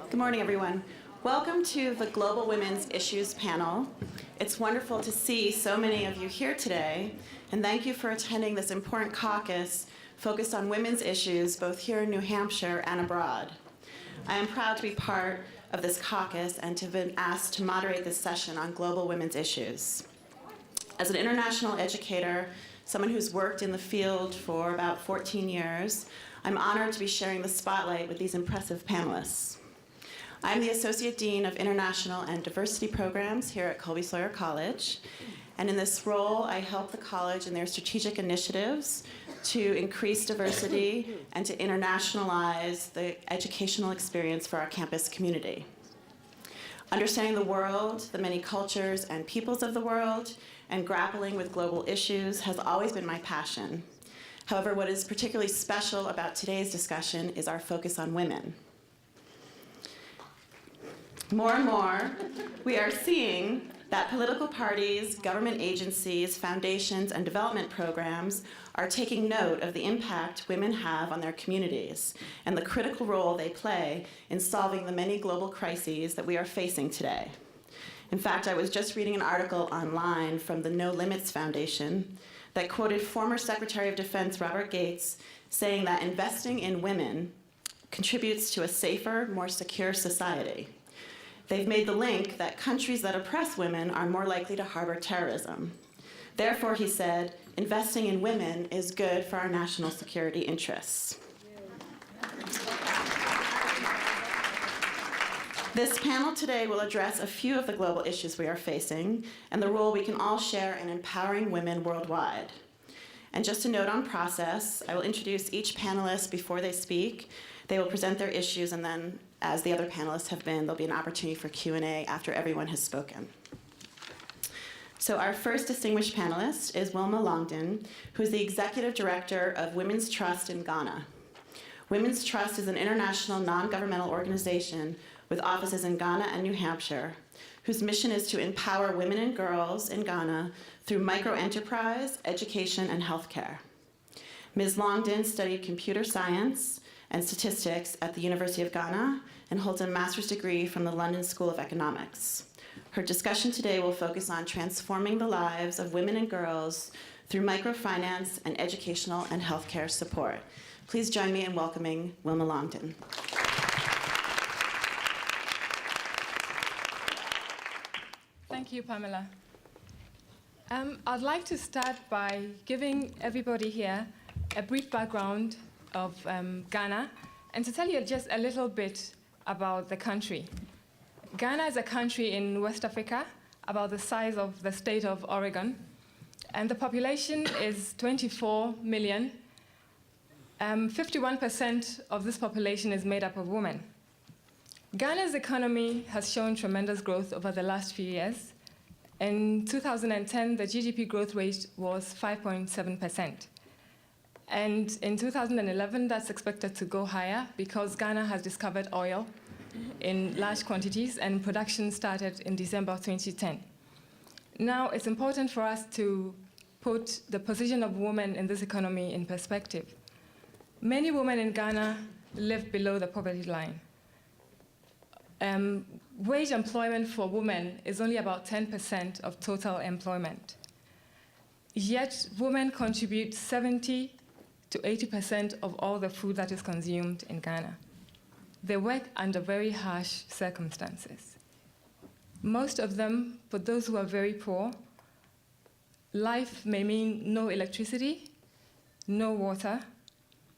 Good morning, everyone. Welcome to the Global Women's Issues panel. It's wonderful to see so many of you here today, and thank you for attending this important caucus focused on women's issues both here in New Hampshire and abroad. I am proud to be part of this caucus and to have been asked to moderate this session on global women's issues. As an international educator, someone who's worked in the field for about 14 years, I'm honored to be sharing the spotlight with these impressive panelists. I'm the Associate Dean of International and Diversity Programs here at Colby-Sawyer College, and in this role, I help the college in their strategic initiatives to increase diversity and to internationalize the educational experience for our campus community. Understanding the world, the many cultures and peoples of the world, and grappling with global issues has always been my passion. However, what is particularly special about today's discussion is our focus on women. More and more, we are seeing that political parties, government agencies, foundations, and development programs are taking note of the impact women have on their communities and the critical role they play in solving the many global crises that we are facing today. In fact, I was just reading an article online from the No Limits Foundation that quoted former Secretary of Defense Robert Gates saying that investing in women contributes to a safer, more secure society. They've made the link that countries that oppress women are more likely to harbor terrorism. Therefore, he said, investing in women is good for our national security interests. This panel today will address a few of the global issues we are facing and the role we can all share in empowering women worldwide. And just a note on process, I will introduce each panelist before they speak. They will present their issues, and then, as the other panelists have been, there'll be an opportunity for Q&A after everyone has spoken. So our first distinguished panelist is Wilma Longdon, who is the Executive Director of Women's Trust in Ghana. Women's Trust is an international non-governmental organization with offices in Ghana and New Hampshire, whose mission is to empower women and girls in Ghana through microenterprise, education, and healthcare. Ms. Longdon studied computer science and statistics at the University of Ghana and holds a master's degree from the London School of Economics. Her discussion today will focus on transforming the lives of women and girls through microfinance and educational and healthcare support. Please join me in welcoming Wilma Longdon. Thank you, Pamela. I'd like to start by giving everybody here a brief background of Ghana and to tell you just a little bit about the country. Ghana is a country in West Africa, about the size of the state of Oregon, and the population is 24 million. 51% of this population is made up of women. Ghana's economy has shown tremendous growth over the last few years. In 2010, the GDP growth rate was 5.7%. And in 2011, that's expected to go higher because Ghana has discovered oil in large quantities, and production started in December of 2010. Now, it's important for us to put the position of women in this economy in perspective. Many women in Ghana live below the poverty line. Wage employment for women is only about 10% of total employment. Yet, women contribute 70 to 80% of all the food that is consumed in Ghana. They work under very harsh circumstances. Most of them, for those who are very poor, life may mean no electricity, no water.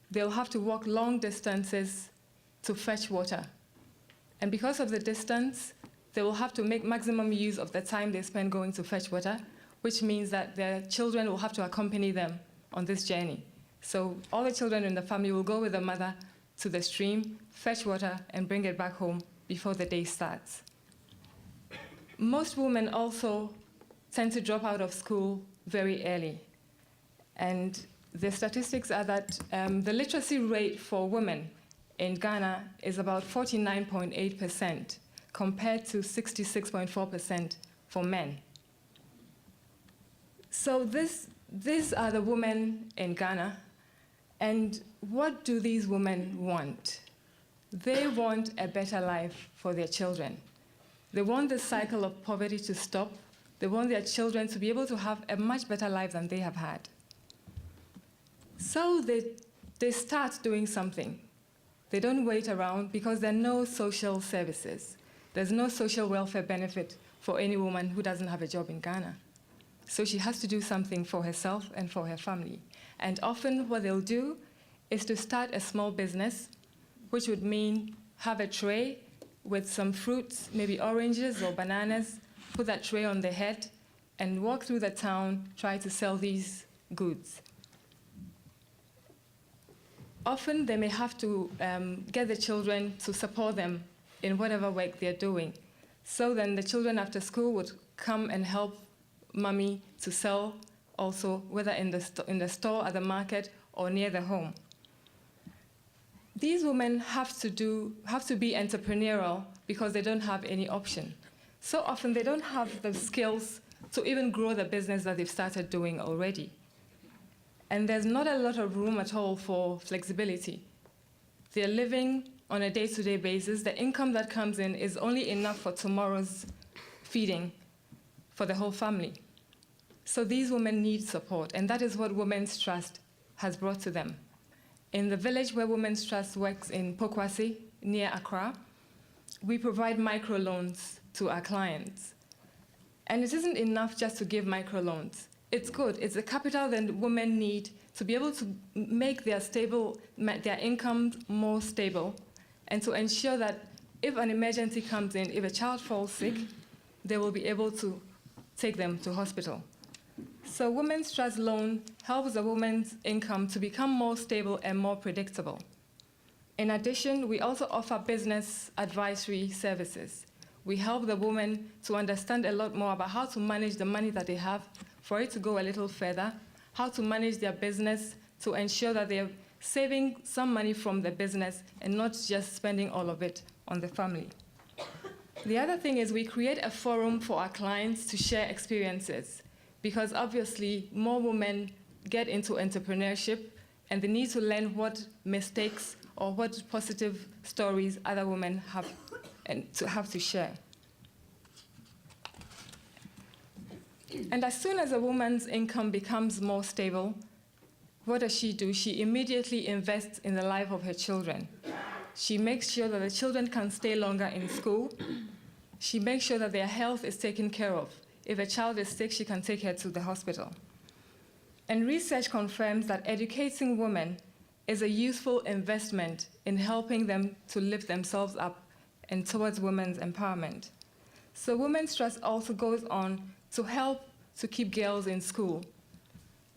They'll have to walk long distances to fetch water. And because of the distance, they will have to make maximum use of the time they spend going to fetch water, which means that their children will have to accompany them on this journey. So all the children in the family will go with the mother to the stream, fetch water, and bring it back home before the day starts. Most women also tend to drop out of school very early. And the statistics are that the literacy rate for women in Ghana is about 49.8% compared to 66.4% for men. So these are the women in Ghana. And what do these women want? They want a better life for their children. They want the cycle of poverty to stop. They want their children to be able to have a much better life than they have had. So they start doing something. They don't wait around because there are no social services. There's no social welfare benefit for any woman who doesn't have a job in Ghana. So she has to do something for herself and for her family. And often what they'll do is to start a small business, which would mean have a tray with some fruits, maybe oranges or bananas, put that tray on their head, and walk through the town, try to sell these goods. Often they may have to get the children to support them in whatever work they're doing. So then the children after school would come and help mommy to sell also, whether in the store, at the market, or near the home. These women have to be entrepreneurial because they don't have any option. So often they don't have the skills to even grow the business that they've started doing already. And there's not a lot of room at all for flexibility. They're living on a day-to-day basis. The income that comes in is only enough for tomorrow's feeding for the whole family. So these women need support, and that is what Women's Trust has brought to them. In the village where Women's Trust works in Pokuase, near Accra, we provide microloans to our clients. And it isn't enough just to give microloans. It's good. It's the capital that women need to be able to make their income more stable, and to ensure that if an emergency comes in, if a child falls sick, they will be able to take them to hospital. So Women's Trust loan helps a woman's income to become more stable and more predictable. In addition, we also offer business advisory services. We help the women to understand a lot more about how to manage the money that they have, for it to go a little further, how to manage their business to ensure that they're saving some money from the business and not just spending all of it on the family. The other thing is we create a forum for our clients to share experiences, because obviously more women get into entrepreneurship and they need to learn what mistakes or what positive stories other women have to share. And as soon as a woman's income becomes more stable, what does she do? She immediately invests in the life of her children. She makes sure that the children can stay longer in school. She makes sure that their health is taken care of. If a child is sick, she can take her to the hospital. And research confirms that educating women is a useful investment in helping them to lift themselves up and towards women's empowerment. So Women's Trust also goes on to help to keep girls in school.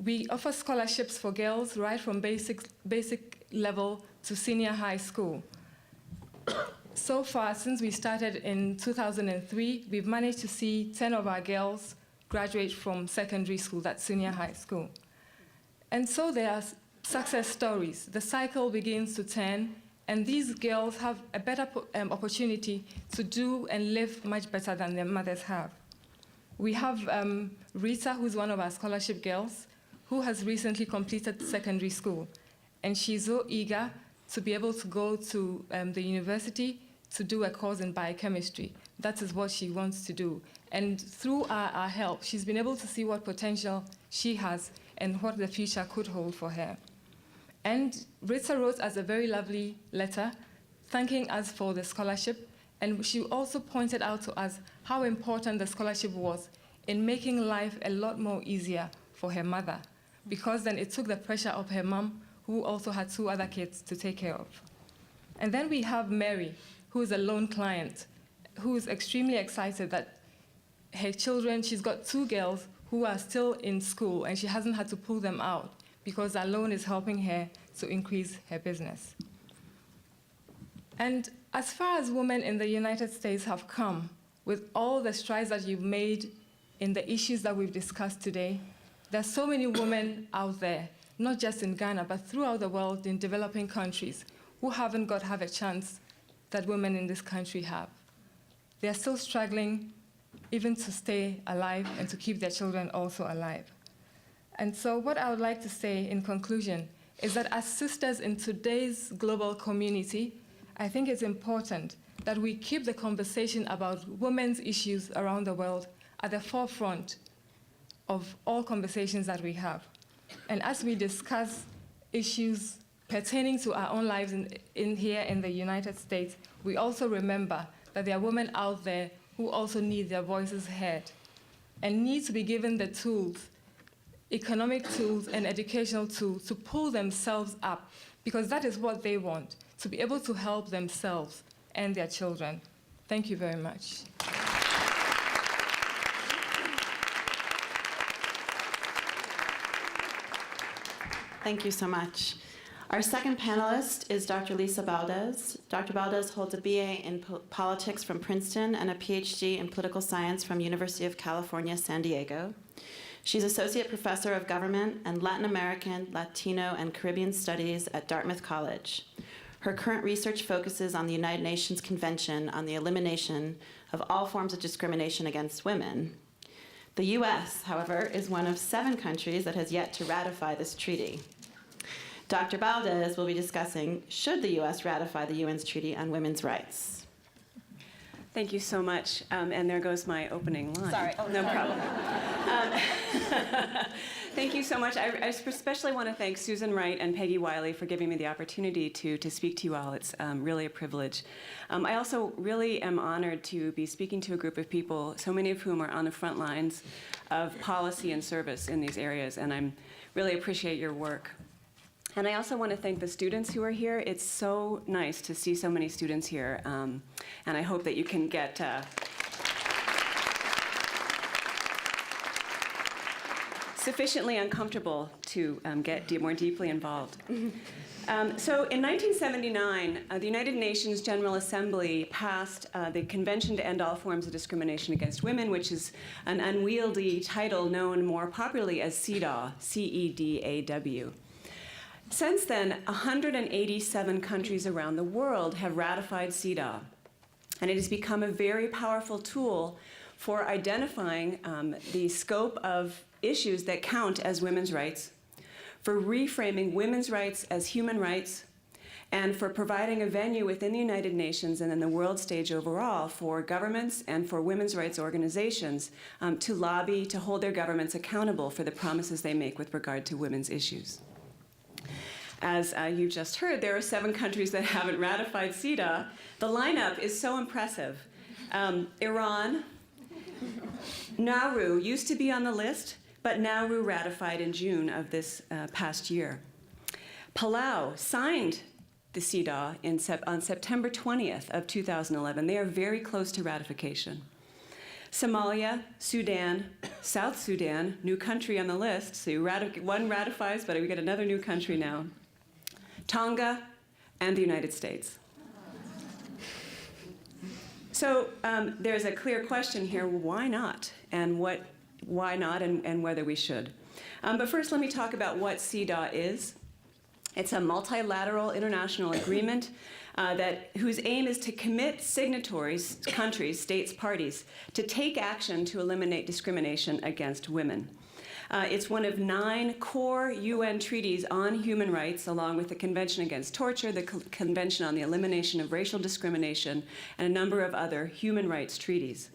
We offer scholarships for girls right from basic level to senior high school. So far, since we started in 2003, we've managed to see 10 of our girls graduate from secondary school, that's senior high school. And so there are success stories. The cycle begins to turn, and these girls have a better opportunity to do and live much better than their mothers have. We have Rita, who's one of our scholarship girls, who has recently completed secondary school. And she's so eager to be able to go to the university to do a course in biochemistry. That is what she wants to do. And through our help, she's been able to see what potential she has and what the future could hold for her. And Rita wrote us a very lovely letter thanking us for the scholarship. And she also pointed out to us how important the scholarship was in making life a lot more easier for her mother, because then it took the pressure off her mom, who also had 2 other kids to take care of. And then we have Mary, who is a loan client, who is extremely excited that her children, she's got 2 girls who are still in school, and she hasn't had to pull them out because our loan is helping her to increase her business. And as far as women in the United States have come, with all the strides that you've made in the issues that we've discussed today, there's so many women out there, not just in Ghana, but throughout the world in developing countries, who haven't got half a chance that women in this country have. They're still struggling even to stay alive and to keep their children also alive. And so what I would like to say in conclusion is that as sisters in today's global community, I think it's important that we keep the conversation about women's issues around the world at the forefront of all conversations that we have. And as we discuss issues pertaining to our own lives in here in the United States, we also remember that there are women out there who also need their voices heard and need to be given the tools, economic tools and educational tools to pull themselves up, because that is what they want, to be able to help themselves and their children. Thank you very much. Thank you so much. Our second panelist is Dr. Lisa Baldez. Dr. Baldez holds a BA in politics from Princeton and a PhD in political science from University of California, San Diego. She's Associate Professor of Government and Latin American, Latino, and Caribbean Studies at Dartmouth College. Her current research focuses on the United Nations Convention on the Elimination of All Forms of Discrimination Against Women. The US, however, is one of 7 countries that has yet to ratify this treaty. Dr. Baldez will be discussing, should the US ratify the UN's Treaty on Women's Rights? Thank you so much. And there goes my opening line. Sorry. Oh, no sorry. problem. Thank you so much. I especially want to thank Susan Wright and Peggy Wiley for giving me the opportunity to speak to you all. It's really a privilege. I also really am honored to be speaking to a group of people, so many of whom are on the front lines of policy and service in these areas, and I really appreciate your work. And I also want to thank the students who are here. It's so nice to see so many students here, and I hope that you can get sufficiently uncomfortable to get more deeply involved. So in 1979, the United Nations General Assembly passed the Convention to End All Forms of Discrimination Against Women, which is an unwieldy title known more popularly as CEDAW, C-E-D-A-W. Since then, 187 countries around the world have ratified CEDAW, and it has become a very powerful tool for identifying the scope of issues that count as women's rights, for reframing women's rights as human rights, and for providing a venue within the United Nations and in the world stage overall for governments and for women's rights organizations to lobby, to hold their governments accountable for the promises they make with regard to women's issues. As you just heard, there are 7 countries that haven't ratified CEDAW. The lineup is so impressive. Iran, Nauru used to be on the list, but Nauru ratified in June of this past year. Palau signed the CEDAW on September 20th of 2011. They are very close to ratification. Somalia, Sudan, South Sudan, new country on the list. So one ratifies, but we get another new country now. Tonga, and the United States. So there's a clear question here, why not? And why not, and whether we should. But first, let me talk about what CEDAW is. It's a multilateral international agreement whose aim is to commit signatories, countries, states, parties, to take action to eliminate discrimination against women. It's one of 9 core UN treaties on human rights, along with the Convention Against Torture, the Convention on the Elimination of Racial Discrimination, and a number of other human rights treaties.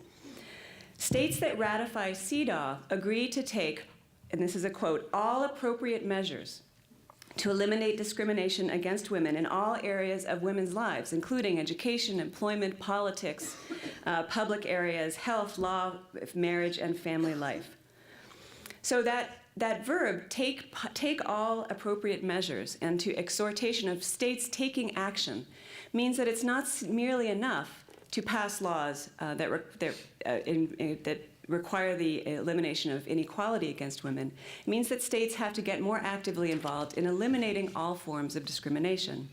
States that ratify CEDAW agree to take, and this is a quote, all appropriate measures to eliminate discrimination against women in all areas of women's lives, including education, employment, politics, public areas, health, law, marriage, and family life. So that verb, take all appropriate measures, and to exhortation of states taking action, means that it's not merely enough to pass laws that require the elimination of inequality against women. It means that states have to get more actively involved in eliminating all forms of discrimination.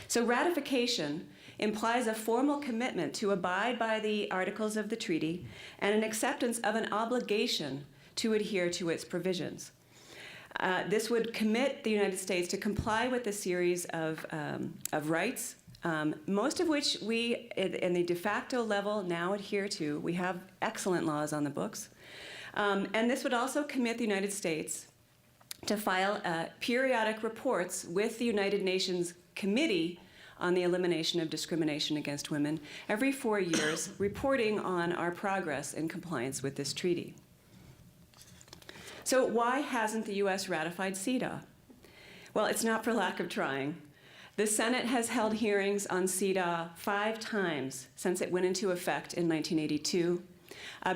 So ratification implies a formal commitment to abide by the articles of the treaty and an acceptance of an obligation to adhere to its provisions. This would commit the United States to comply with a series of rights, most of which we, in the de facto level, now adhere to. We have excellent laws on the books. And this would also commit the United States to file periodic reports with the United Nations Committee on the elimination of discrimination against women every 4 years, reporting on our progress in compliance with this treaty. So why hasn't the U.S. ratified CEDAW? Well, it's not for lack of trying. The Senate has held hearings on CEDAW 5 times since it went into effect in 1982.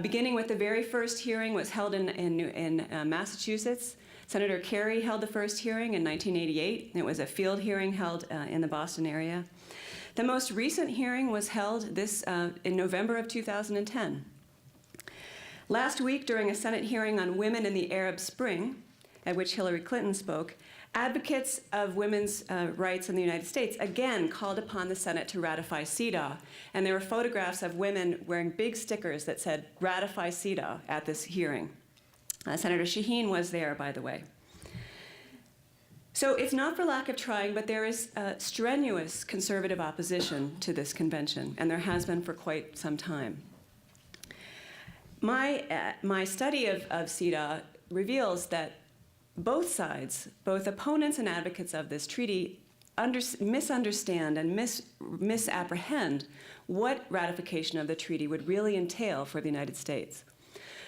Beginning with the very first hearing was held in Massachusetts. Senator Kerry held the first hearing in 1988. It was a field hearing held in the Boston area. The most recent hearing was held in November of 2010. Last week, during a Senate hearing on women in the Arab Spring, at which Hillary Clinton spoke, advocates of women's rights in the United States again called upon the Senate to ratify CEDAW. And there were photographs of women wearing big stickers that said, "Ratify CEDAW," at this hearing. Senator Shaheen was there, by the way. So it's not for lack of trying, but there is strenuous conservative opposition to this convention, and there has been for quite some time. My study of CEDAW reveals that both sides, both opponents and advocates of this treaty, misunderstand and misapprehend what ratification of the treaty would really entail for the United States.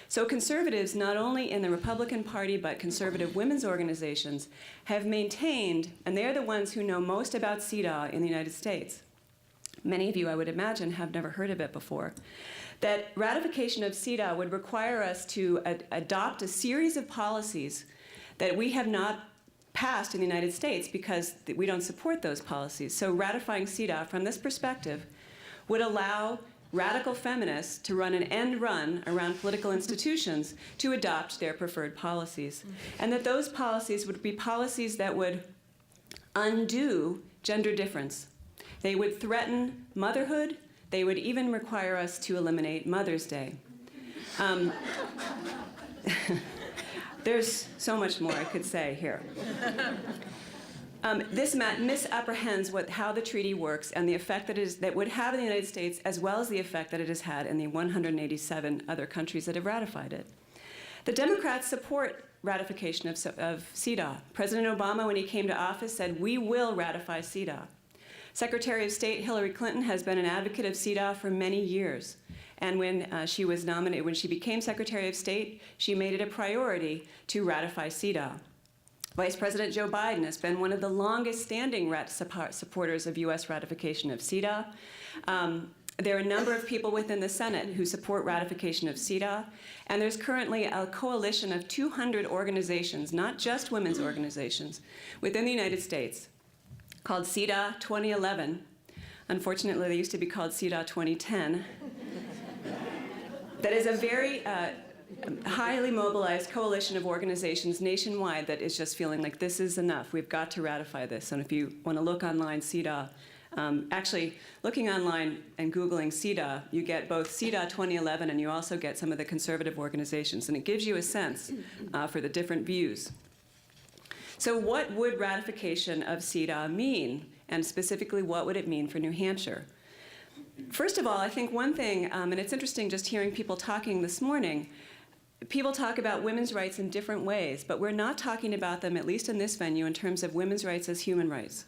So conservatives, not only in the Republican Party, but conservative women's organizations, have maintained, and they're the ones who know most about CEDAW in the United States. Many of you, I would imagine, have never heard of it before. That ratification of CEDAW would require us to adopt a series of policies that we have not passed in the United States because we don't support those policies. So ratifying CEDAW from this perspective would allow radical feminists to run an end run around political institutions to adopt their preferred policies. And that those policies would be policies that would undo gender difference. They would threaten motherhood. They would even require us to eliminate Mother's Day. There's so much more I could say here. This misapprehends how the treaty works and the effect that would have in the United States, as well as the effect that it has had in the 187 other countries that have ratified it. The Democrats support ratification of CEDAW. President Obama, when he came to office, said, "We will ratify CEDAW." Secretary of State Hillary Clinton has been an advocate of CEDAW for many years. And when she became Secretary of State, she made it a priority to ratify CEDAW. Vice President Joe Biden has been one of the longest-standing supporters of U.S. ratification of CEDAW. There are a number of people within the Senate who support ratification of CEDAW, and there's currently a coalition of 200 organizations, not just women's organizations, within the United States called CEDAW 2011. Unfortunately, they used to be called CEDAW 2010. That is a very highly mobilized coalition of organizations nationwide that is just feeling like this is enough. We've got to ratify this. And if you want to look online, CEDAW, actually looking online and Googling CEDAW, you get both CEDAW 2011 and you also get some of the conservative organizations. And it gives you a sense for the different views. So what would ratification of CEDAW mean? And specifically, what would it mean for New Hampshire? First of all, I think one thing, and it's interesting just hearing people talking this morning, people talk about women's rights in different ways, but we're not talking about them, at least in this venue, in terms of women's rights as human rights.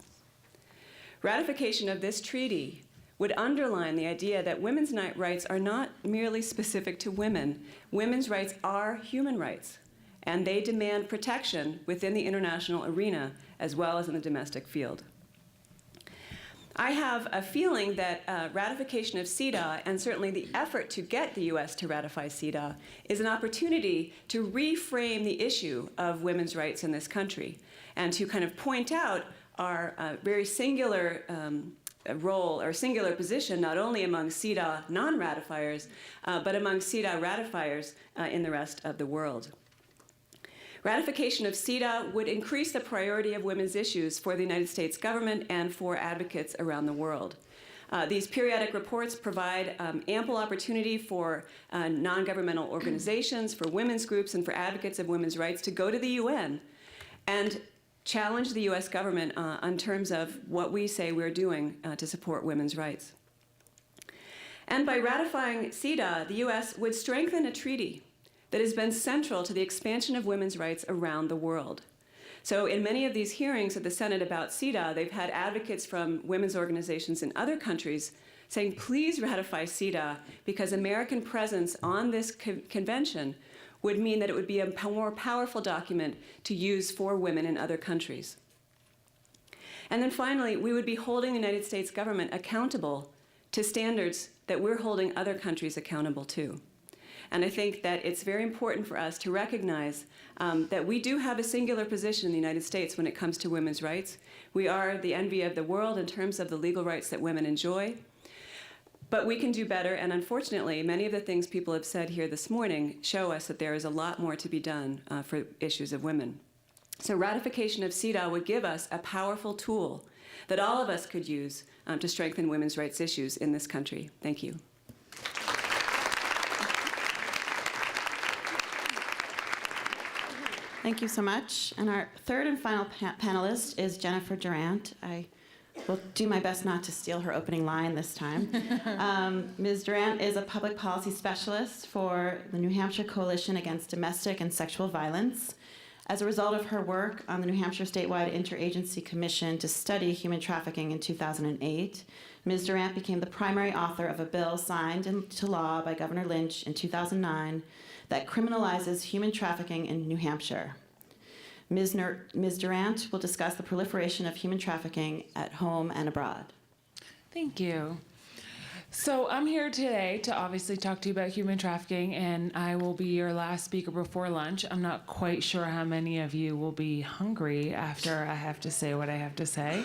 Ratification of this treaty would underline the idea that women's rights are not merely specific to women. Women's rights are human rights, and they demand protection within the international arena as well as in the domestic field. I have a feeling that ratification of CEDAW, and certainly the effort to get the U.S. to ratify CEDAW, is an opportunity to reframe the issue of women's rights in this country and to kind of point out our very singular role or singular position, not only among CEDAW non-ratifiers, but among CEDAW ratifiers in the rest of the world. Ratification of CEDAW would increase the priority of women's issues for the United States government and for advocates around the world. These periodic reports provide ample opportunity for non-governmental organizations, for women's groups, and for advocates of women's rights to go to the UN and challenge the U.S. government on terms of what we say we're doing to support women's rights. And by ratifying CEDAW, the U.S. would strengthen a treaty that has been central to the expansion of women's rights around the world. So in many of these hearings at the Senate about CEDAW, they've had advocates from women's organizations in other countries saying, please ratify CEDAW, because American presence on this convention would mean that it would be a more powerful document to use for women in other countries. And then finally, we would be holding the United States government accountable to standards that we're holding other countries accountable to. And I think that it's very important for us to recognize that we do have a singular position in the United States when it comes to women's rights. We are the envy of the world in terms of the legal rights that women enjoy. But we can do better, and unfortunately, many of the things people have said here this morning show us that there is a lot more to be done for issues of women. So ratification of CEDAW would give us a powerful tool that all of us could use to strengthen women's rights issues in this country. Thank you. Thank you so much. And our third and final panelist is Jennifer Durant. I will do my best not to steal her opening line this time. Ms. Durant is a public policy specialist for the New Hampshire Coalition Against Domestic and Sexual Violence. As a result of her work on the New Hampshire Statewide Interagency Commission to study human trafficking in 2008, Ms. Durant became the primary author of a bill signed into law by Governor Lynch in 2009 that criminalizes human trafficking in New Hampshire. Ms. Durant will discuss the proliferation of human trafficking at home and abroad. Thank you. So I'm here today to obviously talk to you about human trafficking, and I will be your last speaker before lunch. I'm not quite sure how many of you will be hungry after I have to say what I have to say.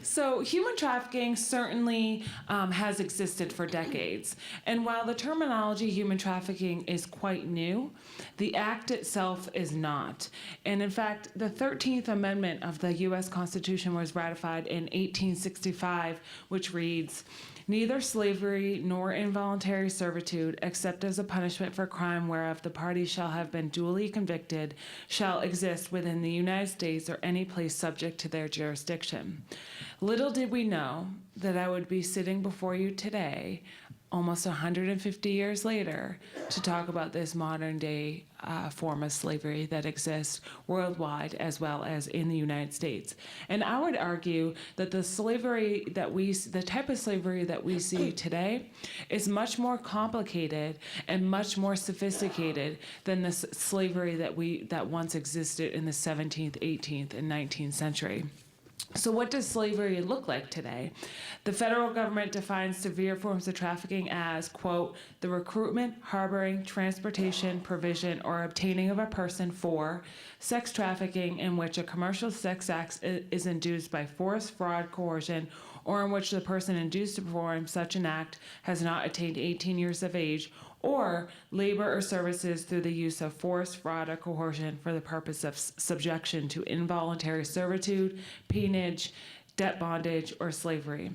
So human trafficking certainly has existed for decades. And while the terminology human trafficking is quite new, the act itself is not. And in fact, the 13th Amendment of the U.S. Constitution was ratified in 1865, which reads, "Neither slavery nor involuntary servitude, except as a punishment for crime whereof the parties shall have been duly convicted, shall exist within the United States or any place subject to their jurisdiction." Little did we know that I would be sitting before you today, almost 150 years later, to talk about this modern day form of slavery that exists worldwide as well as in the United States. And I would argue that the type of slavery that we see today is much more complicated and much more sophisticated than the slavery that once existed in the 17th, 18th, and 19th century. So what does slavery look like today? The federal government defines severe forms of trafficking as, quote, "the recruitment, harboring, transportation, provision, or obtaining of a person for sex trafficking in which a commercial sex act is induced by force, fraud, coercion, or in which the person induced to perform such an act has not attained 18 years of age, or labor or services through the use of force, fraud, or coercion for the purpose of subjection to involuntary servitude, peonage, debt bondage, or slavery."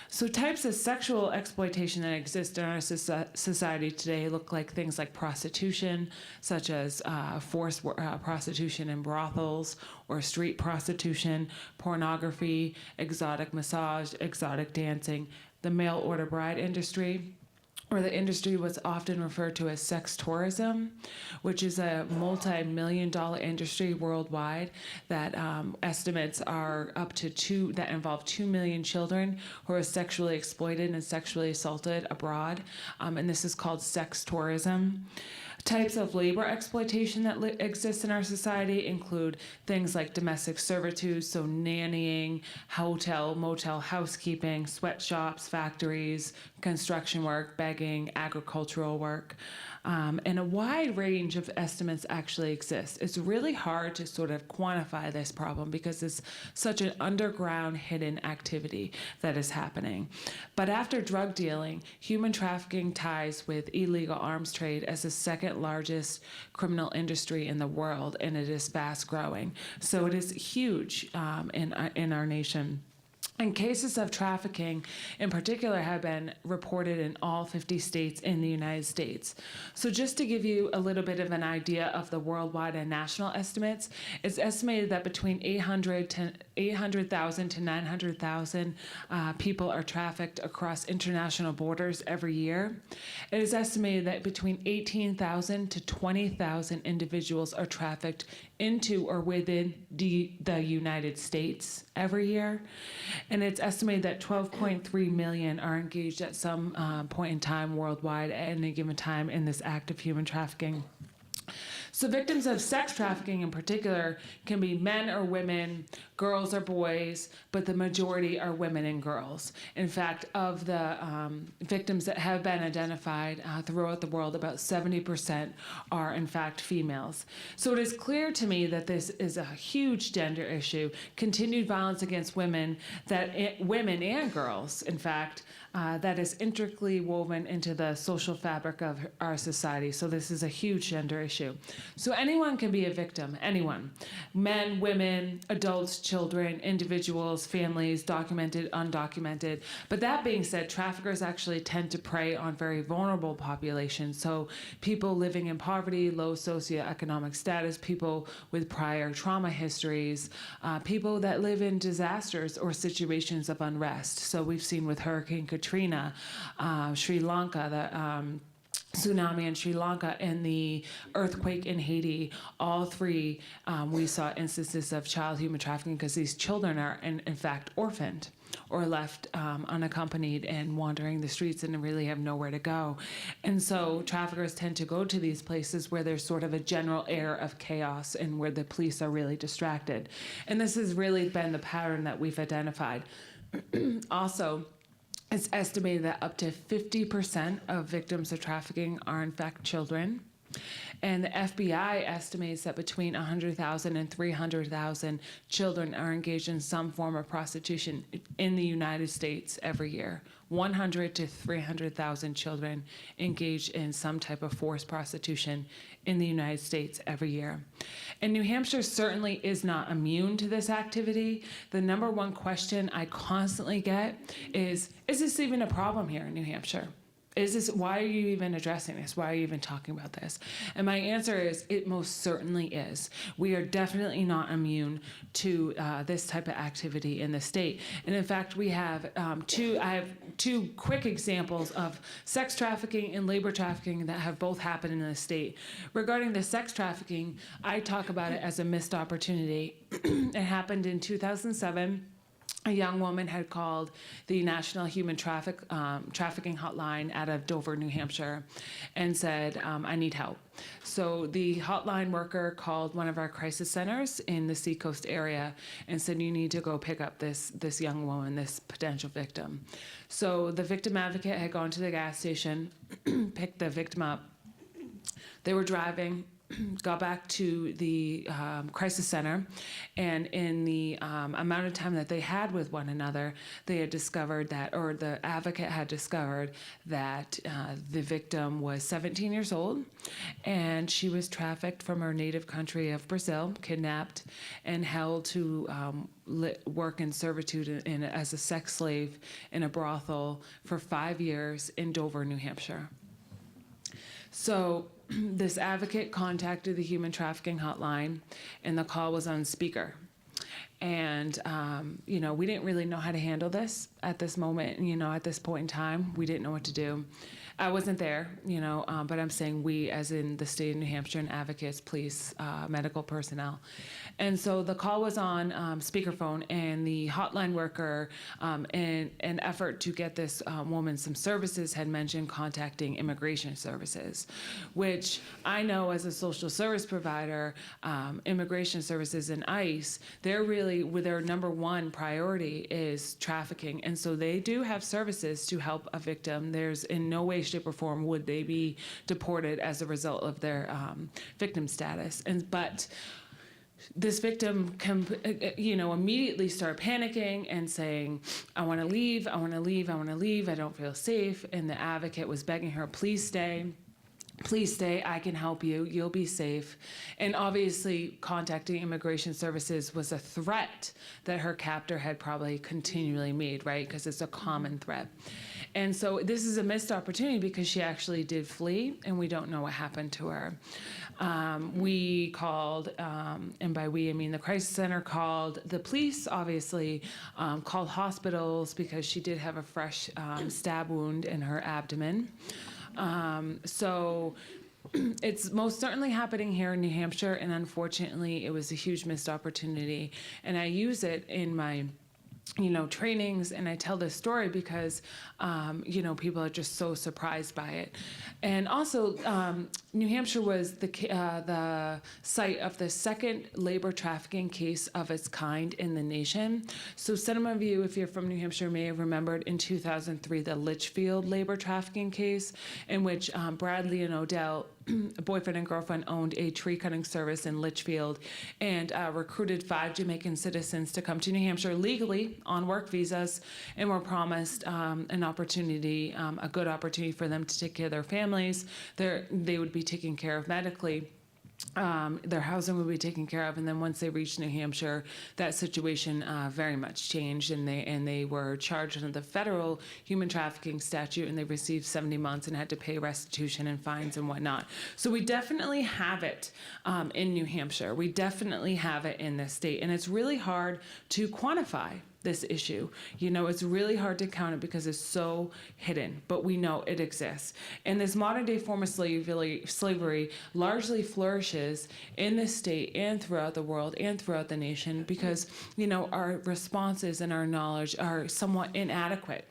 So types of sexual exploitation that exist in our society today look like things like prostitution, such as forced prostitution in brothels or street prostitution, pornography, exotic massage, exotic dancing, the mail order bride industry, or the industry was often referred to as sex tourism, which is a multi-million-dollar industry worldwide that estimates are up to that involve 2 million children who are sexually exploited and sexually assaulted abroad, and this is called sex tourism. Types of labor exploitation that exist in our society include things like domestic servitude, so nannying, hotel, motel housekeeping, sweatshops, factories, construction work, begging, agricultural work. And a wide range of estimates actually exist. It's really hard to sort of quantify this problem because it's such an underground hidden activity that is happening. But after drug dealing, human trafficking ties with illegal arms trade as the second largest criminal industry in the world, and it is fast growing. So it is huge in our nation. And cases of trafficking in particular have been reported in all 50 states in the United States. So just to give you a little bit of an idea of the worldwide and national estimates, it's estimated that between 800,000 to 900,000 people are trafficked across international borders every year. It is estimated that between 18,000 to 20,000 individuals are trafficked into or within the United States every year. And it's estimated that 12.3 million are engaged at some point in time worldwide at any given time in this act of human trafficking. So victims of sex trafficking in particular can be men or women, girls or boys, but the majority are women and girls. In fact, of the victims that have been identified throughout the world, about 70% are in fact females. So it is clear to me that this is a huge gender issue, continued violence against women, women and girls, in fact, that is intricately woven into the social fabric of our society. So this is a huge gender issue. So anyone can be a victim, anyone. Men, women, adults, children, individuals, families, documented, undocumented. But that being said, traffickers actually tend to prey on very vulnerable populations. So people living in poverty, low socioeconomic status, people with prior trauma histories, people that live in disasters or situations of unrest. So we've seen with Hurricane Katrina, Sri Lanka, the tsunami in Sri Lanka, and the earthquake in Haiti, all three, we saw instances of child human trafficking because these children are in fact orphaned or left unaccompanied and wandering the streets and really have nowhere to go. And so traffickers tend to go to these places where there's sort of a general air of chaos and where the police are really distracted. And this has really been the pattern that we've identified. Also, it's estimated that up to 50% of victims of trafficking are in fact children. And the FBI estimates that between 100,000 and 300,000 children are engaged in some form of prostitution in the United States every year. 100 to 300,000 children engaged in some type of forced prostitution in the United States every year. And New Hampshire certainly is not immune to this activity. The number one question I constantly get is this even a problem here in New Hampshire? Why are you even addressing this? Why are you even talking about this? And my answer is, it most certainly is. We are definitely not immune to this type of activity in the state. And in fact, I have two quick examples of sex trafficking and labor trafficking that have both happened in the state. Regarding the sex trafficking, I talk about it as a missed opportunity. It happened in 2007. A young woman had called the National Human Trafficking Hotline out of Dover, New Hampshire, and said, I need help. So the hotline worker called one of our crisis centers in the Seacoast area and said, you need to go pick up this young woman, this potential victim. So the victim advocate had gone to the gas station, picked the victim up. They were driving, got back to the crisis center, and in the amount of time that they had with one another, they had discovered that, or the advocate had discovered that the victim was 17 years old, and she was trafficked from her native country of Brazil, kidnapped, and held to work in servitude as a sex slave in a brothel for 5 years in Dover, New Hampshire. So this advocate contacted the human trafficking hotline, and the call was on speaker. And, we didn't really know how to handle this at this moment, at this point in time. We didn't know what to do. I wasn't there, but I'm saying we, as in the state of New Hampshire, and advocates, police, medical personnel. And so the call was on speakerphone, and the hotline worker, in an effort to get this woman some services, had mentioned contacting immigration services, which I know as a social service provider, immigration services and ICE, their number one priority is trafficking. And so they do have services to help a victim. There's in no way, shape, or form would they be deported as a result of their victim status. But this victim can, immediately start panicking and saying, I want to leave, I want to leave, I want to leave, I don't feel safe. And the advocate was begging her, please stay. Please stay, I can help you, you'll be safe. And obviously, contacting Immigration Services was a threat that her captor had probably continually made, right? Because it's a common threat. And so this is a missed opportunity because she actually did flee, and we don't know what happened to her. We called, and by we I mean the crisis center called, the police obviously called hospitals because she did have a fresh stab wound in her abdomen. So it's most certainly happening here in New Hampshire, and unfortunately, it was a huge missed opportunity. And I use it in my trainings, and I tell this story because, people are just so surprised by it. And also, New Hampshire was the site of the second labor trafficking case of its kind in the nation. So some of you, if you're from New Hampshire, may have remembered in 2003 the Litchfield labor trafficking case, in which Bradley and Odell, a boyfriend and girlfriend, owned a tree cutting service in Litchfield and recruited 5 Jamaican citizens to come to New Hampshire legally on work visas, and were promised an opportunity, a good opportunity for them to take care of their families. They would be taken care of medically. Their housing would be taken care of, and then once they reached New Hampshire, that situation very much changed, and they were charged under the federal human trafficking statute, and they received 70 months and had to pay restitution and fines and whatnot. So we definitely have it in New Hampshire. We definitely have it in this state, and it's really hard to quantify this issue. It's really hard to count it because it's so hidden, but we know it exists. And this modern day form of slavery largely flourishes in this state and throughout the world and throughout the nation because, our responses and our knowledge are somewhat inadequate.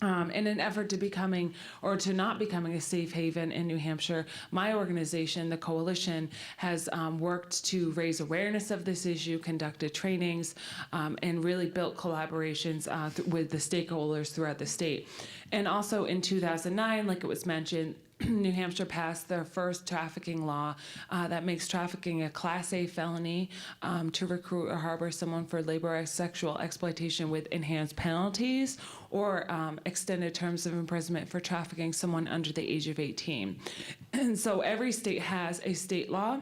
In an effort to not becoming a safe haven in New Hampshire, my organization, the Coalition, has worked to raise awareness of this issue, conducted trainings, and really built collaborations with the stakeholders throughout the state. And also in 2009, like it was mentioned, New Hampshire passed their first trafficking law that makes trafficking a Class A felony to recruit or harbor someone for labor or sexual exploitation with enhanced penalties or extended terms of imprisonment for trafficking someone under the age of 18. And so every state has a state law.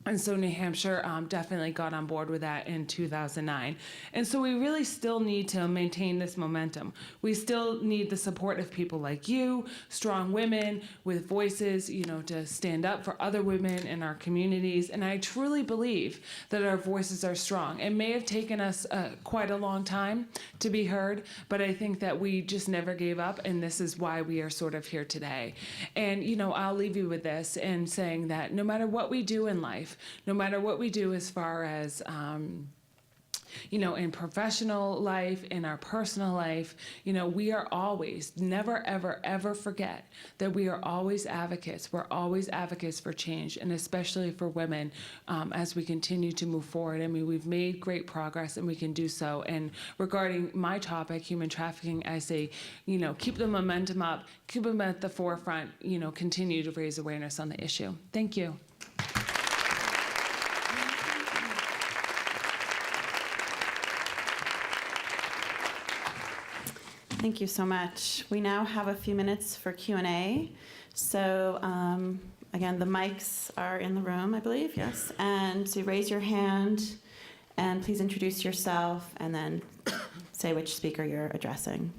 And so New Hampshire definitely got on board with that in 2009. And so we really still need to maintain this momentum. We still need the support of people like you, strong women with voices, to stand up for other women in our communities. And I truly believe that our voices are strong. It may have taken us quite a long time to be heard, but I think that we just never gave up, and this is why we are sort of here today. And, I'll leave you with this in saying that no matter what we do in life, no matter what we do as far as, in professional life, in our personal life, we are always, never, ever, ever forget that we are always advocates. We're always advocates for change, and especially for women as we continue to move forward. I mean, we've made great progress, and we can do so. And regarding my topic, human trafficking, I say, keep the momentum up, keep them at the forefront, continue to raise awareness on the issue. Thank you. Thank you so much. We now have a few minutes for Q&A. So again, the mics are in the room, I believe, yes. And so raise your hand, and please introduce yourself, and then say which speaker you're addressing.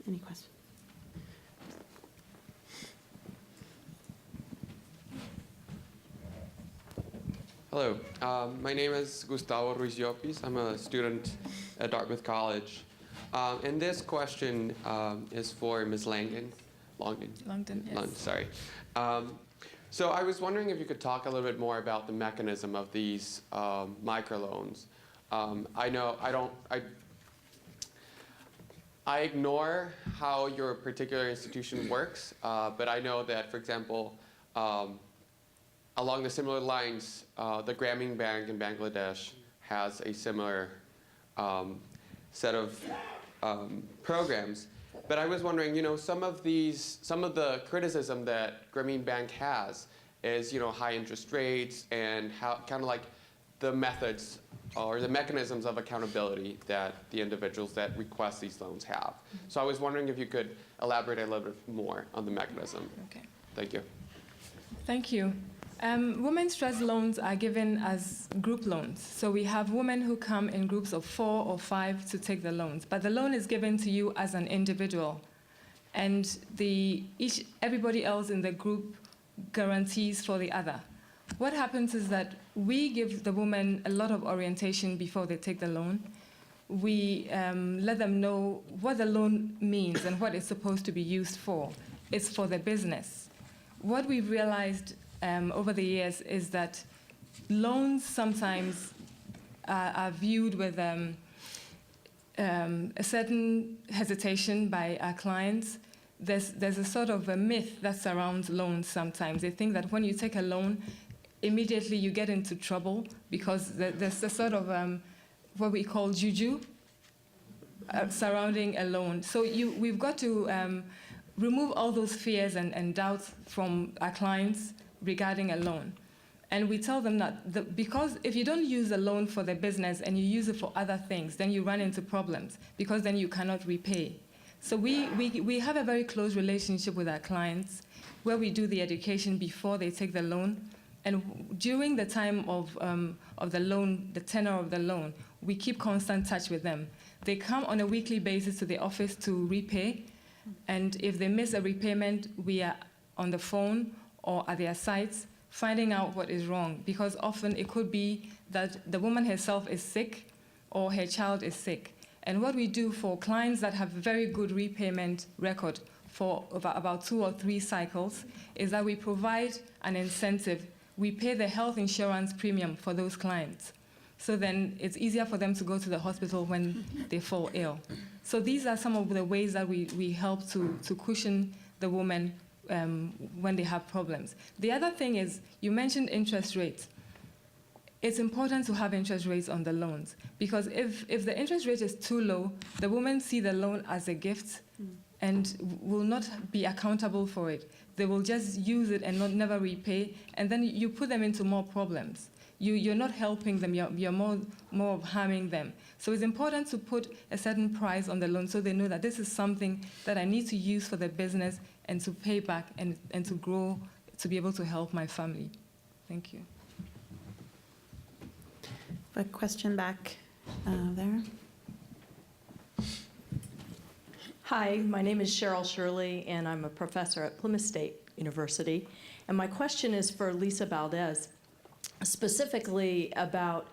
Any questions? Hello, my name is Gustavo Ruiz Llopis. I'm a student at Dartmouth College. And this question is for Ms. Longdon. Longdon, yes. Longdon, sorry. So I was wondering if you could talk a little bit more about the mechanism of these microloans. I ignore how your particular institution works, but I know that, for example, along the similar lines, the Grameen Bank in Bangladesh has a similar set of programs. But I was wondering, some of the criticism that Grameen Bank has is, high interest rates and how kind of like the methods or the mechanisms of accountability that the individuals that request these loans have. So I was wondering if you could elaborate a little bit more on the mechanism. Okay. Thank you. Thank you. Women's trust loans are given as group loans. So we have women who come in groups of 4 or 5 to take the loans. But the loan is given to you as an individual. And everybody else in the group guarantees for the other. What happens is that we give the women a lot of orientation before they take the loan. We let them know what the loan means and what it's supposed to be used for. It's for the business. What we've realized over the years is that loans sometimes are viewed with a certain hesitation by our clients. There's a sort of a myth that surrounds loans sometimes. They think that when you take a loan, immediately you get into trouble because there's a sort of what we call juju surrounding a loan. So we've got to remove all those fears and doubts from our clients regarding a loan. And we tell them that because if you don't use a loan for the business and you use it for other things, then you run into problems because then you cannot repay. So we have a very close relationship with our clients where we do the education before they take the loan. And during the time of the loan, the tenor of the loan, we keep constant touch with them. They come on a weekly basis to the office to repay. And if they miss a repayment, we are on the phone or at their sites finding out what is wrong. Because often it could be that the woman herself is sick or her child is sick. And what we do for clients that have very good repayment record for about 2 or 3 cycles is that we provide an incentive. We pay the health insurance premium for those clients. So then it's easier for them to go to the hospital when they fall ill. So these are some of the ways that we help to cushion the woman when they have problems. The other thing is, you mentioned interest rates. It's important to have interest rates on the loans because if the interest rate is too low, the women see the loan as a gift and will not be accountable for it. They will just use it and never repay, and then you put them into more problems. You're not helping them, you're more of harming them. So it's important to put a certain price on the loan so they know that this is something that I need to use for the business and to pay back and to grow, to be able to help my family. Thank you. A question back there. Hi, my name is Cheryl Shirley, and I'm a professor at Plymouth State University. And my question is for Lisa Baldez, specifically about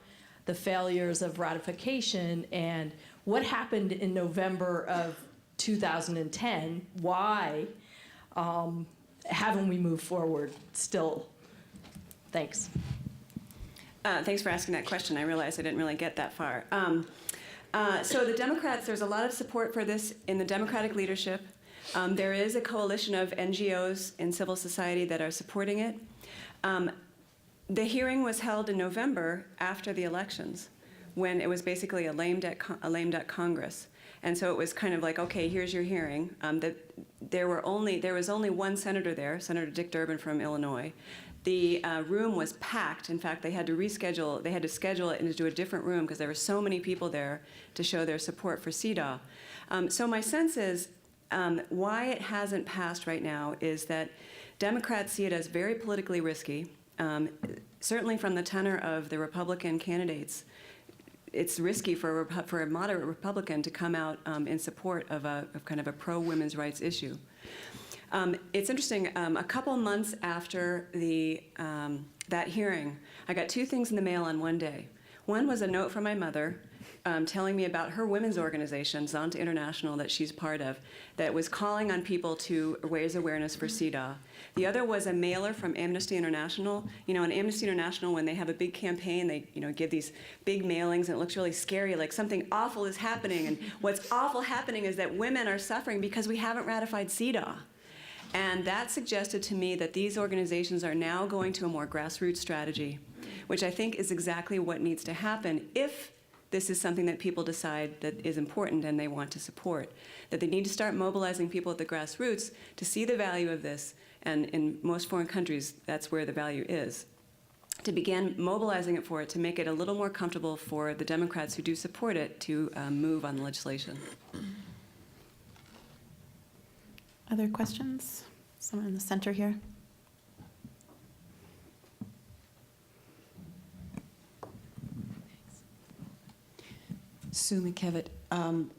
the failures of ratification and what happened in November of 2010. Why haven't we moved forward still? Thanks. Thanks for asking that question. I realized I didn't really get that far. So the Democrats, there's a lot of support for this in the Democratic leadership. There is a coalition of NGOs in civil society that are supporting it. The hearing was held in November after the elections, when it was basically a lame duck Congress. And so it was kind of like, okay, here's your hearing. There was only one senator there, Senator Dick Durbin from Illinois. The room was packed. In fact, they had to schedule it into a different room because there were so many people there to show their support for CEDAW. So my sense is why it hasn't passed right now is that Democrats see it as very politically risky. Certainly from the tenor of the Republican candidates, it's risky for a moderate Republican to come out in support of kind of a pro-women's rights issue. It's interesting, a couple months after that hearing, I got 2 things in the mail on one day. One was a note from my mother telling me about her women's organization, Zonta International, that she's part of, that was calling on people to raise awareness for CEDAW. The other was a mailer from Amnesty International. You know, in Amnesty International, when they have a big campaign, they give these big mailings, and it looks really scary, like something awful is happening. And what's awful happening is that women are suffering because we haven't ratified CEDAW. And that suggested to me that these organizations are now going to a more grassroots strategy, which I think is exactly what needs to happen if this is something that people decide that is important and they want to support. That they need to start mobilizing people at the grassroots to see the value of this, and in most foreign countries, that's where the value is. to begin mobilizing it for it, to make it a little more comfortable for the Democrats who do support it to move on the legislation. Other questions? Someone in the center here. Sue McKevitt.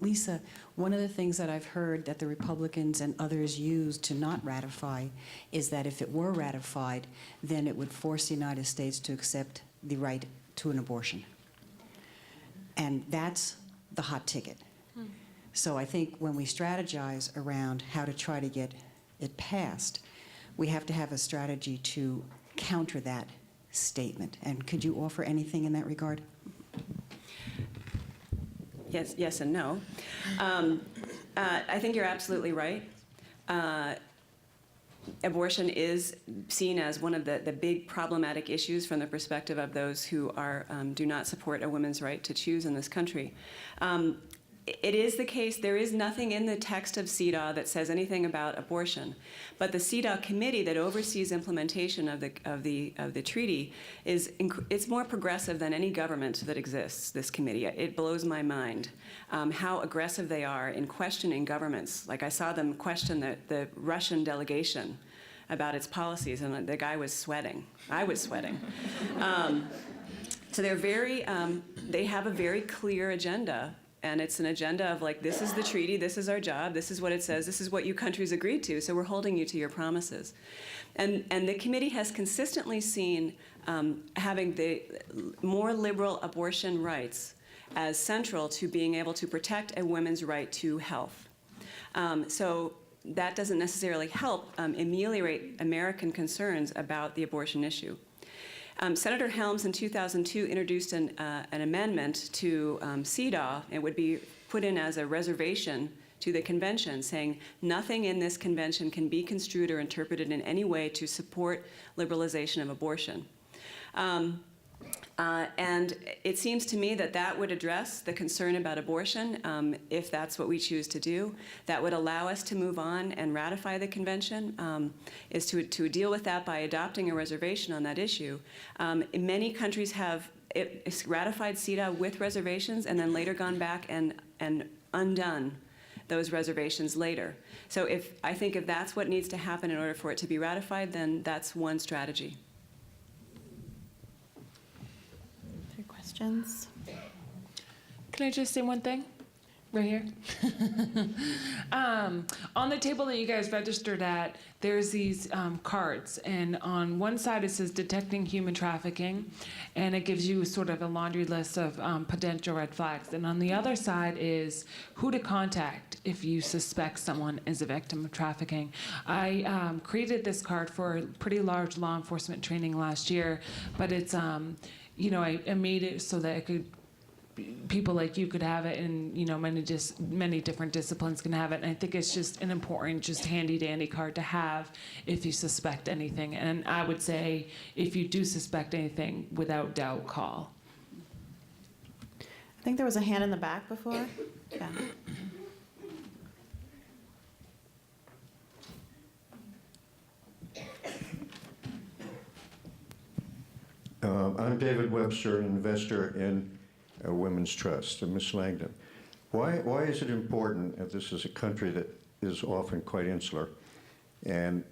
Lisa, one of the things that I've heard that the Republicans and others use to not ratify is that if it were ratified, then it would force the United States to accept the right to an abortion. And that's the hot ticket. So I think when we strategize around how to try to get it passed, we have to have a strategy to counter that statement. And could you offer anything in that regard? Yes and no. I think you're absolutely right. Abortion is seen as one of the big problematic issues from the perspective of those who do not support a woman's right to choose in this country. It is the case, there is nothing in the text of CEDAW that says anything about abortion, but the CEDAW committee that oversees implementation of the treaty it's more progressive than any government that exists, this committee. It blows my mind how aggressive they are in questioning governments. Like I saw them question the Russian delegation about its policies, and the guy was sweating. I was sweating. So they're they have a very clear agenda. And it's an agenda of like, this is the treaty, this is our job, this is what it says, this is what you countries agreed to, so we're holding you to your promises. And the committee has consistently seen having the more liberal abortion rights as central to being able to protect a woman's right to health. So that doesn't necessarily help ameliorate American concerns about the abortion issue. Senator Helms in 2002 introduced an amendment to CEDAW. It would be put in as a reservation to the convention, saying nothing in this convention can be construed or interpreted in any way to support liberalization of abortion. And it seems to me that that would address the concern about abortion, if that's what we choose to do. That would allow us to move on and ratify the convention, is to deal with that by adopting a reservation on that issue. Many countries have ratified CEDAW with reservations and then later gone back and undone those reservations later. So I think if that's what needs to happen in order for it to be ratified, then that's one strategy. Questions? Can I just say one thing? Right here. On the table that you guys registered at, there's these cards, and on one side it says detecting human trafficking, and it gives you sort of a laundry list of potential red flags. And on the other side is who to contact if you suspect someone is a victim of trafficking. I created this card for a pretty large law enforcement training last year, but it's I made it so that people like you could have it, and many different disciplines can have it. And I think it's just an important, just handy dandy card to have if you suspect anything. And I would say if you do suspect anything, without doubt, call. I think there was a hand in the back before. Yeah. I'm David Webster, an investor in a women's trust. And Ms. Langdon, why is it important, if this is a country that is often quite insular, and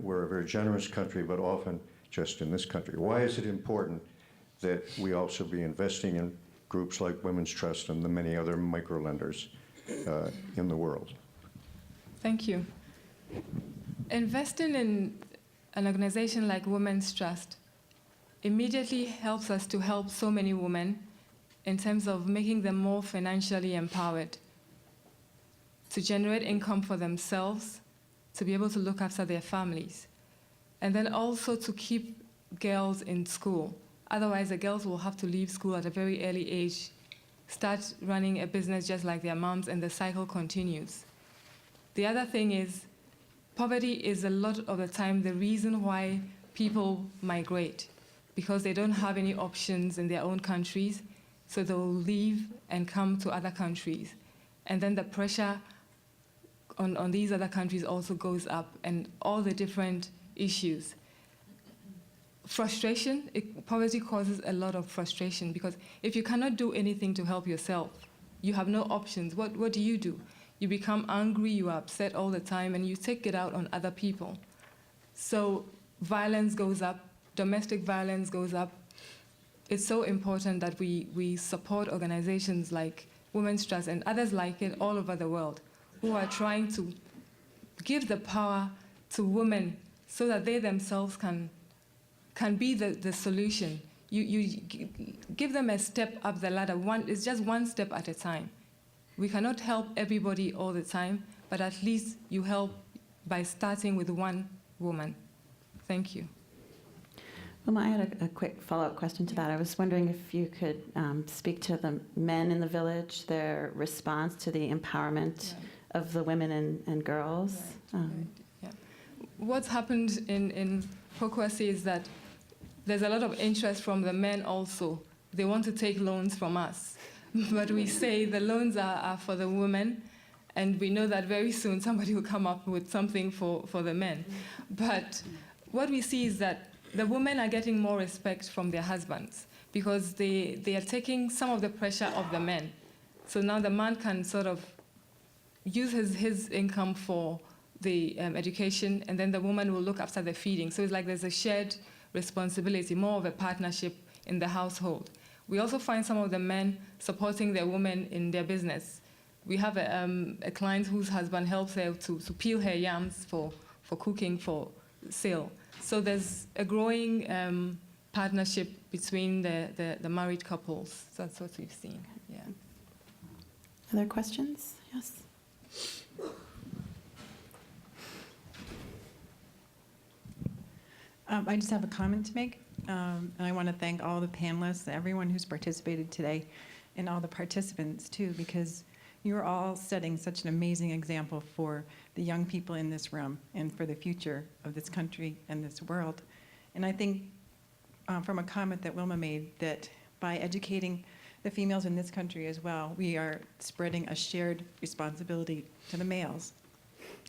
we're a very generous country, but often just in this country, why is it important that we also be investing in groups like Women's Trust and the many other microlenders in the world? Thank you. Investing in an organization like Women's Trust immediately helps us to help so many women in terms of making them more financially empowered, to generate income for themselves, to be able to look after their families, and then also to keep girls in school. Otherwise, the girls will have to leave school at a very early age, start running a business just like their moms, and the cycle continues. The other thing is, poverty is a lot of the time the reason why people migrate, because they don't have any options in their own countries, so they will leave and come to other countries. And then the pressure on these other countries also goes up, and all the different issues. frustration. Poverty causes a lot of frustration because if you cannot do anything to help yourself, you have no options. What do? You become angry, you are upset all the time, and you take it out on other people. So violence goes up, domestic violence goes up. It's so important that we support organizations like Women's Trust and others like it all over the world who are trying to give the power to women so that they themselves can be the solution. You give them a step up the ladder. It's just one step at a time. We cannot help everybody all the time, but at least you help by starting with one woman. Thank you. Wilma, I had a quick follow-up question to that. I was wondering if you could speak to the men in the village, their response to the empowerment of the women and girls. Yeah. What's happened in Pokuase is that there's a lot of interest from the men also. They want to take loans from us. But we say the loans are for the women, and we know that very soon somebody will come up with something for the men. But what we see is that the women are getting more respect from their husbands because they are taking some of the pressure off the men. So now the man can sort of use his income for the education, and then the woman will look after the feeding. So it's like there's a shared responsibility, more of a partnership in the household. We also find some of the men supporting their women in their business. We have a client whose husband helps her to peel her yams for cooking for sale. So there's a growing partnership between the married couples. So that's what we've seen. Yeah. Other questions? Yes. I just have a comment to make. And I want to thank all the panelists, everyone who's participated today, and all the participants, too, because you're all setting such an amazing example for the young people in this room and for the future of this country and this world. And I think from a comment that Wilma made, that by educating the females in this country as well, we are spreading a shared responsibility to the males.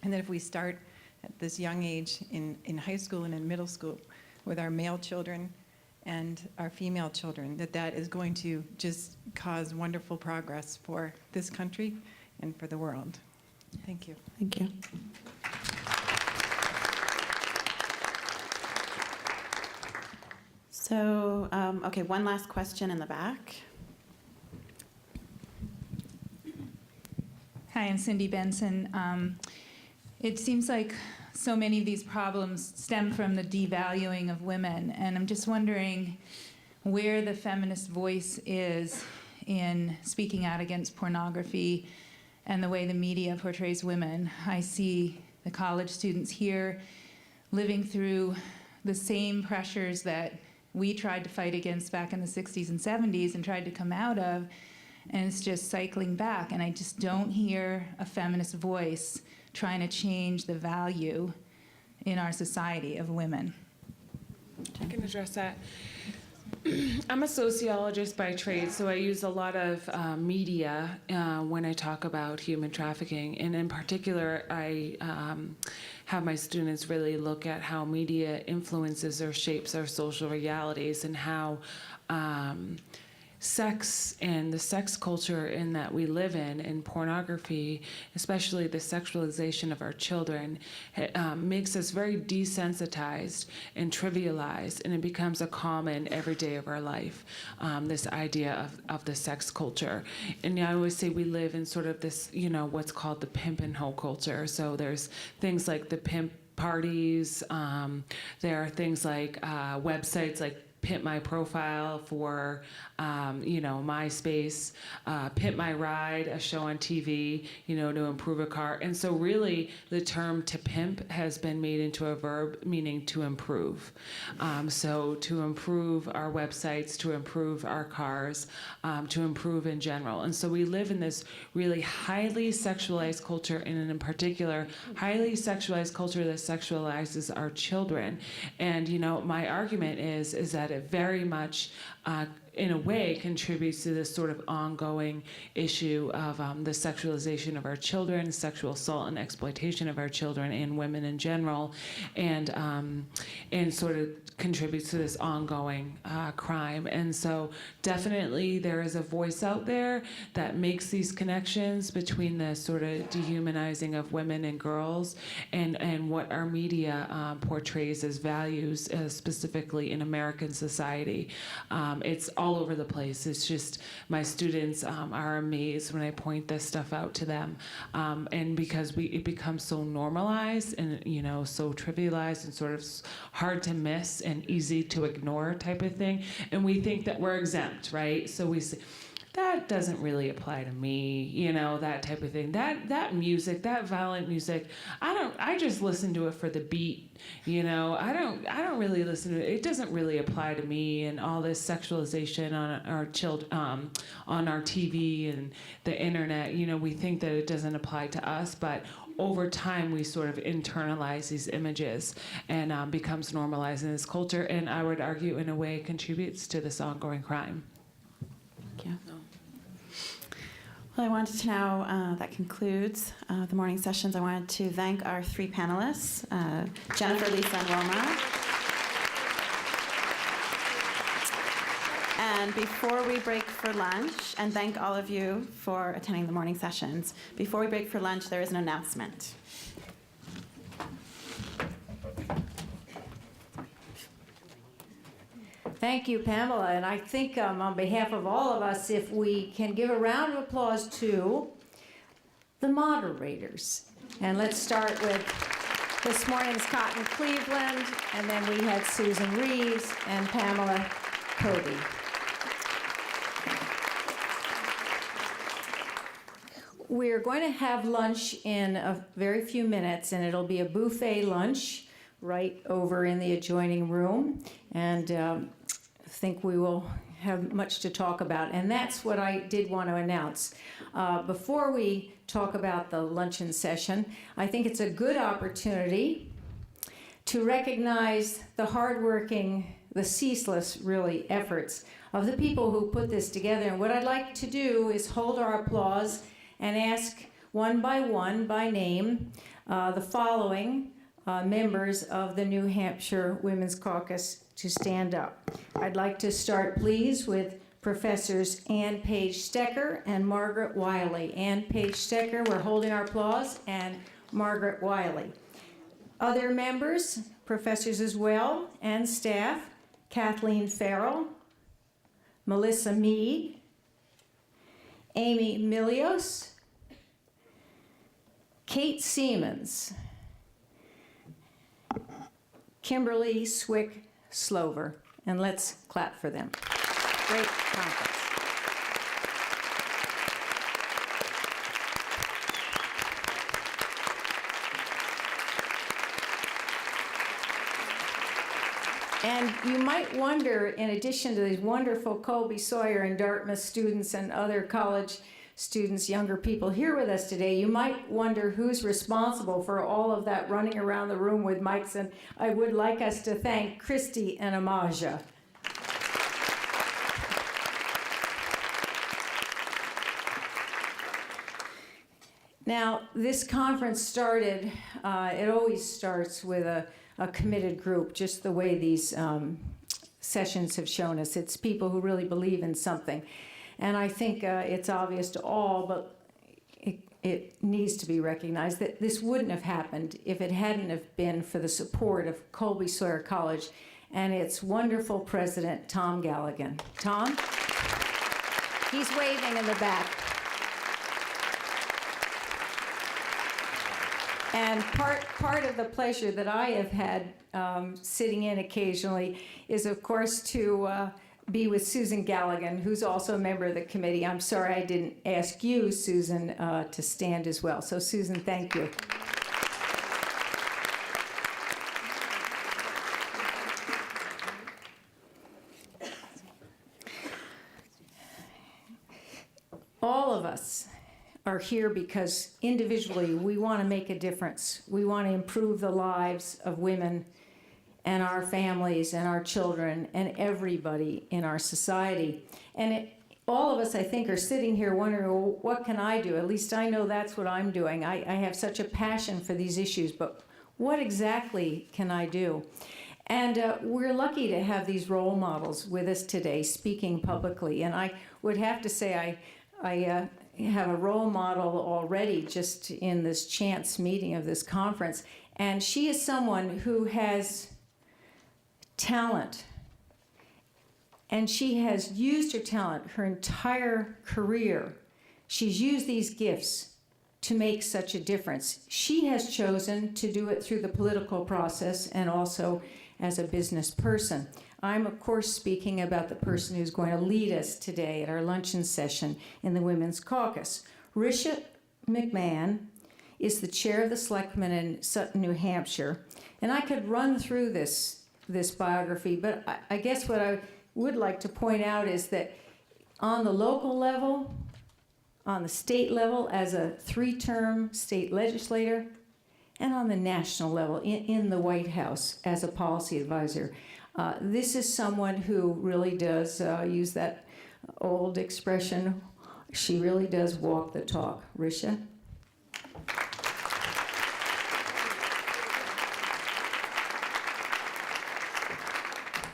And that if we start at this young age in high school and in middle school with our male children and our female children, that is going to just cause wonderful progress for this country and for the world. Thank you. Thank you. So, okay, one last question in the back. Hi, I'm Cindy Benson. It seems like so many of these problems stem from the devaluing of women, and I'm just wondering where the feminist voice is in speaking out against pornography and the way the media portrays women. I see the college students here living through the same pressures that we tried to fight against back in the 60s and 70s and tried to come out of, and it's just cycling back. And I just don't hear a feminist voice trying to change the value in our society of women. I can address that. I'm a sociologist by trade, so I use a lot of media when I talk about human trafficking. And in particular, I have my students really look at how media influences or shapes our social realities and how sex and the sex culture in that we live in, and pornography, especially the sexualization of our children, makes us very desensitized and trivialized, and it becomes a common every day of our life, this idea of the sex culture. And I always say we live in sort of this, what's called the pimp and hoe culture. So there's things like the pimp parties, there are things like websites like Pimp My Profile for, MySpace, Pimp My Ride, a show on TV, to improve a car. And so really the term to pimp has been made into a verb meaning to improve. So to improve our websites, to improve our cars, to improve in general. And so we live in this really highly sexualized culture, and in particular, highly sexualized culture that sexualizes our children. And, my argument is that it very much in a way, contributes to this sort of ongoing issue of the sexualization of our children, sexual assault and exploitation of our children and women in general, and sort of contributes to this ongoing crime. And so definitely there is a voice out there that makes these connections between the sort of dehumanizing of women and girls and what our media portrays as values, specifically in American society. It's all over the place. It's just my students are amazed when I point this stuff out to them, and because it becomes so normalized and so trivialized and sort of hard to miss and easy to ignore type of thing, and we think that we're exempt, right? So we say, that doesn't really apply to me, that type of thing. That music, that violent music, I just listen to it for the beat, I don't really listen to it. It doesn't really apply to me, and all this sexualization on our children, on our TV and the internet, we think that it doesn't apply to us, but over time we sort of internalize these images and becomes normalized in this culture, and I would argue in a way contributes to this ongoing crime. Thank you. Well, I wanted to now, that concludes the morning sessions. I wanted to thank our three panelists, Jennifer, Lisa, and Wilma. And before we break for lunch, and thank all of you for attending the morning sessions, before we break for lunch, there is an announcement. Thank you, Pamela. And I think on behalf of all of us, if we can give a round of applause to the moderators. And let's start with this morning's Cotton Cleveland, and then we had Susan Reeves and Pamela Cote. We're going to have lunch in a very few minutes, and it'll be a buffet lunch right over in the adjoining room. And I think we will have much to talk about, and that's what I did want to announce. Before we talk about the luncheon session, I think it's a good opportunity to recognize the hardworking, the ceaseless, really, efforts of the people who put this together. And what I'd like to do is hold our applause and ask one by name the following members of the New Hampshire Women's Caucus to stand up. I'd like to start, please, with Professors Ann Page Stecker and Margaret Wiley. Ann Page Stecker, we're holding our applause, and Margaret Wiley. Other members, professors as well, and staff, Kathleen Farrell, Melissa Mead, Amy Milios, Kate Siemens, Kimberly Swick Slover, and let's clap for them. Great conference. And you might wonder, in addition to these wonderful Colby Sawyer and Dartmouth students and other college students, younger people here with us today, you might wonder who's responsible for all of that running around the room with mics, and I would like us to thank Christy and Amaja. Now, this conference started, it always starts with a committed group, just the way these sessions have shown us. It's people who really believe in something. And I think it's obvious to all, but it needs to be recognized that this wouldn't have happened if it hadn't have been for the support of Colby Sawyer College and its wonderful president, Tom Galligan. Tom? He's waving in the back. And part of the pleasure that I have had sitting in occasionally is, of course, to be with Susan Galligan, who's also a member of the committee. I'm sorry I didn't ask you, Susan, to stand as well. So, Susan, thank you. All of us are here because individually we want to make a difference. We want to improve the lives of women and our families and our children and everybody in our society. And all of us, I think, are sitting here wondering, well, what can I do? At least I know that's what I'm doing. I have such a passion for these issues, but what exactly can I do? And we're lucky to have these role models with us today speaking publicly. And I would have to say I have a role model already just in this chance meeting of this conference. And she is someone who has talent. And she has used her talent her entire career. She's used these gifts to make such a difference. She has chosen to do it through the political process and also as a business person. I'm, of course, speaking about the person who's going to lead us today at our luncheon session in the Women's Caucus. Risha McMahon is the chair of the Selectmen in Sutton, New Hampshire. And I could run through this biography, but I guess what I would like to point out is that on the local level, on the state level as a 3-term state legislator, and on the national level in the White House as a policy advisor. This is someone who really does use that old expression, she really does walk the talk. Risha?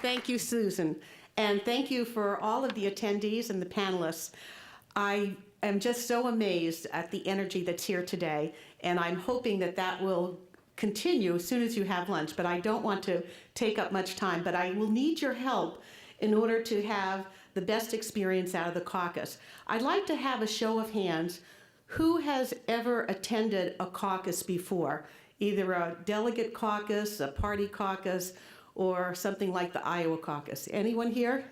Thank you, Susan. And thank you for all of the attendees and the panelists. I am just so amazed at the energy that's here today, and I'm hoping that that will continue as soon as you have lunch, but I don't want to take up much time, but I will need your help in order to have the best experience out of the caucus. I'd like to have a show of hands. Who has ever attended a caucus before? Either a delegate caucus, a party caucus, or something like the Iowa caucus. Anyone here?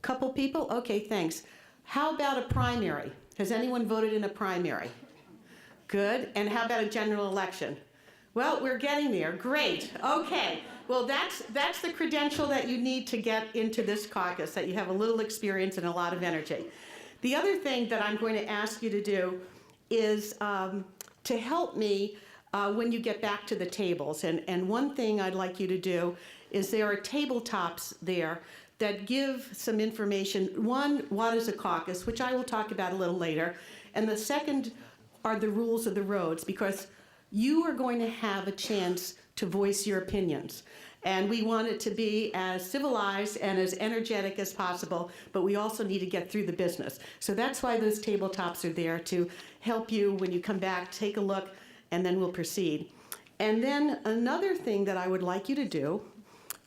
Couple people? Okay, thanks. How about a primary? Has anyone voted in a primary? Good. And how about a general election? Well, we're getting there. Great. Okay. Well, that's the credential that you need to get into this caucus, that you have a little experience and a lot of energy. The other thing that I'm going to ask you to do is to help me when you get back to the tables. And one thing I'd like you to do is there are tabletops there that give some information. One, what is a caucus, which I will talk about a little later. And the second are the rules of the roads, because you are going to have a chance to voice your opinions. And we want it to be as civilized and as energetic as possible, but we also need to get through the business. So that's why those tabletops are there, to help you when you come back, take a look, and then we'll proceed. And then another thing that I would like you to do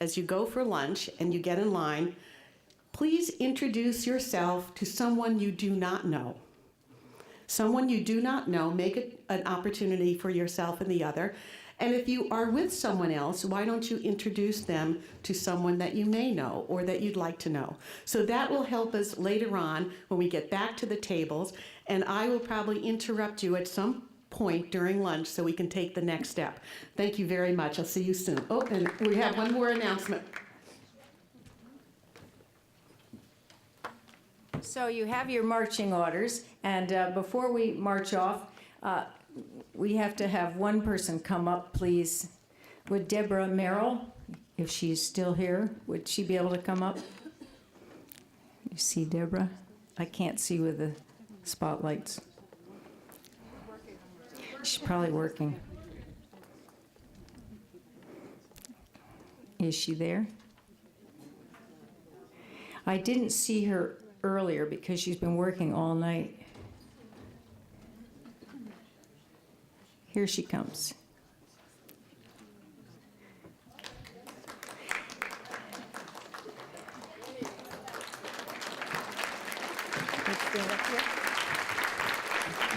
as you go for lunch and you get in line, please introduce yourself to someone you do not know. Someone you do not know, make it an opportunity for yourself and the other. And if you are with someone else, why don't you introduce them to someone that you may know or that you'd like to know? So that will help us later on when we get back to the tables, and I will probably interrupt you at some point during lunch so we can take the next step. Thank you very much. I'll see you soon. Oh, and we have one more announcement. So you have your marching orders, and before we march off, we have to have one person come up, please. Would Deborah Merrill, if she's still here, would she be able to come up? You see Deborah? I can't see with the spotlights. She's probably working. Is she there? I didn't see her earlier because she's been working all night. Here she comes.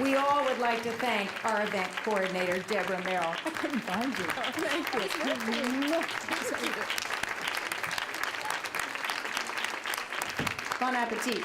We all would like to thank our event coordinator, Deborah Merrill. I couldn't find you. Thank you. Bon appetit.